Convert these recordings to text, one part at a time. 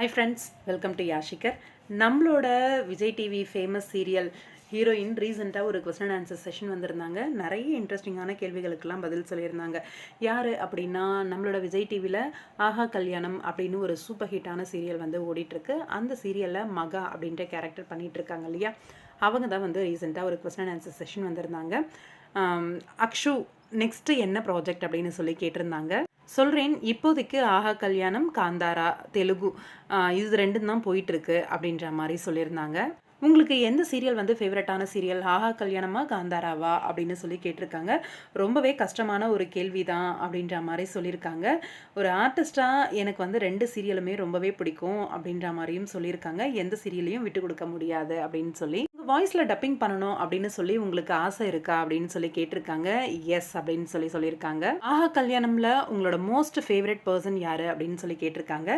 High friends, welcome to யாஷிகர். நம்மளோட Vijay TV famous serial heroine ரீசெண்டாக ஒரு கொஸ்டின் அண்ட் ஆன்சர் செஷன் வந்திருந்தாங்க. நிறைய இன்ட்ரெஸ்டிங்கான கேள்விகளுக்கெல்லாம் பதில் சொல்லியிருந்தாங்க. யார் அப்படின்னா, நம்மளோட விஜய் டிவியில் ஆஹா கல்யாணம் அப்படின்னு ஒரு சூப்பர் ஹிட்டான சீரியல் வந்து ஓடிட்டுருக்கு. அந்த சீரியலில் மகா அப்படின்ற கேரக்டர் பண்ணிகிட்ருக்காங்க இல்லையா, அவங்க தான் வந்து ரீசெண்டாக ஒரு கொஸ்டின் அண்ட் ஆன்சர் செஷன் வந்திருந்தாங்க. அக்ஷு நெக்ஸ்ட்டு என்ன ப்ராஜெக்ட் அப்படின்னு சொல்லி கேட்டிருந்தாங்க. சொல்கிறேன், இப்போதைக்கு ஆஹா கல்யாணம், காந்தாரா தெலுங்கு இது ரெண்டும் தான் போயிட்டுருக்கு அப்படின்ற மாதிரி சொல்லியிருந்தாங்க. உங்களுக்கு எந்த சீரியல் வந்து ஃபேவரட்டான சீரியல், ஆஹா கல்யாணமா காந்தாராவா அப்படின்னு சொல்லி கேட்டிருக்காங்க. ரொம்பவே கஷ்டமான ஒரு கேள்வி தான் அப்படின்ற மாதிரி சொல்லியிருக்காங்க. ஒரு ஆர்டிஸ்டாக எனக்கு வந்து 2 சீரியலுமே ரொம்பவே பிடிக்கும் அப்படின்ற மாதிரியும் சொல்லியிருக்காங்க. எந்த சீரியலையும் விட்டு கொடுக்க முடியாது அப்படின்னு சொல்லி. உங்கள் வாய்ஸில் டப்பிங் பண்ணணும் அப்படின்னு சொல்லி உங்களுக்கு ஆசை இருக்கா அப்படின்னு சொல்லி கேட்டிருக்காங்க. எஸ் அப்படின்னு சொல்லியிருக்காங்க. ஆஹா கல்யாணம்ல உங்களோட மோஸ்ட் ஃபேவரட் பர்சன் யார் அப்படின்னு சொல்லி கேட்டிருக்காங்க.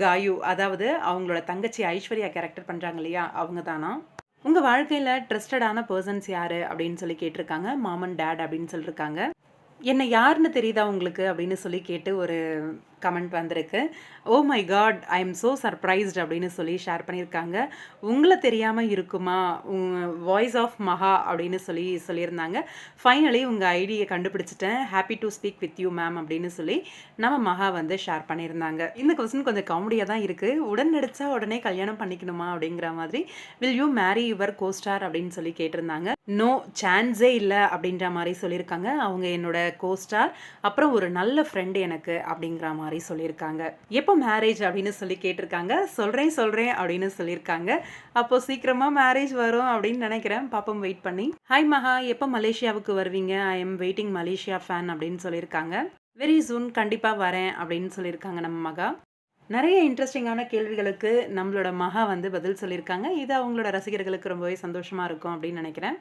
காயு, அதாவது அவங்களோட தங்கச்சி ஐஸ்வர்யா கேரக்டர் பண்ணுறாங்க இல்லையா, அவங்க தானா. உங்கள் வாழ்க்கையில் ட்ரஸ்டடான பர்சன்ஸ் யார் அப்படின்னு சொல்லி கேட்டிருக்காங்க. மாமன், டேட் அப்படின்னு சொல்லியிருக்காங்க. என்ன யாருன்னு தெரியுதா உங்களுக்கு அப்படின்னு சொல்லி கேட்டு ஒரு கமெண்ட் வந்திருக்கு. Oh my God, I am so surprised அப்படின்னு சொல்லி ஷேர் பண்ணியிருக்காங்க. உங்களை தெரியாமல் இருக்குமா, வாய்ஸ் ஆஃப் மகா அப்படின்னு சொல்லியிருந்தாங்க. ஃபைனலி உங்கள் ஐடியை கண்டுபிடிச்சிட்டேன், happy to speak with you ma'am அப்படின்னு சொல்லி நம்ம மகா வந்து ஷேர் பண்ணியிருந்தாங்க. இந்த கொஸ்டின் கொஞ்சம் காமெடியாக தான் இருக்குது. உடன் நடித்தா உடனே கல்யாணம் பண்ணிக்கணுமா அப்படிங்கிற மாதிரி. Will you marry your co-star அப்படின்னு சொல்லி கேட்டிருந்தாங்க. நோ சான்ஸே இல்லை அப்படின்ற மாதிரி சொல்லியிருக்காங்க. அவங்க என்னோட கோஸ்டார், அப்புறம் ஒரு நல்ல ஃப்ரெண்டு எனக்கு அப்படிங்கிற மாதிரி சொல்லியிருக்காங்க. எப்போ மேரேஜ் அப்படின்னு சொல்லி கேட்டிருக்காங்க. சொல்கிறேன் அப்படின்னு சொல்லியிருக்காங்க. அப்போ சீக்கிரமாக மேரேஜ் வரும் அப்படின்னு நினைக்கிறேன். பாப்போம், வெயிட் பண்ணி. ஹாய் மகா, எப்போ மலேசியாவுக்கு வருவீங்க, I am waiting Malaysia fan அப்படின்னு சொல்லியிருக்காங்க. வெரி சூன், கண்டிப்பாக வரேன் அப்படின்னு சொல்லியிருக்காங்க நம்ம மகா. நிறைய இன்ட்ரெஸ்டிங்கான கேள்விகளுக்கு நம்மளோட மகா வந்து பதில் சொல்லியிருக்காங்க. இது அவங்களோட ரசிகர்களுக்கு ரொம்பவே சந்தோஷமாக இருக்கும் அப்படின்னு நினைக்கிறேன்.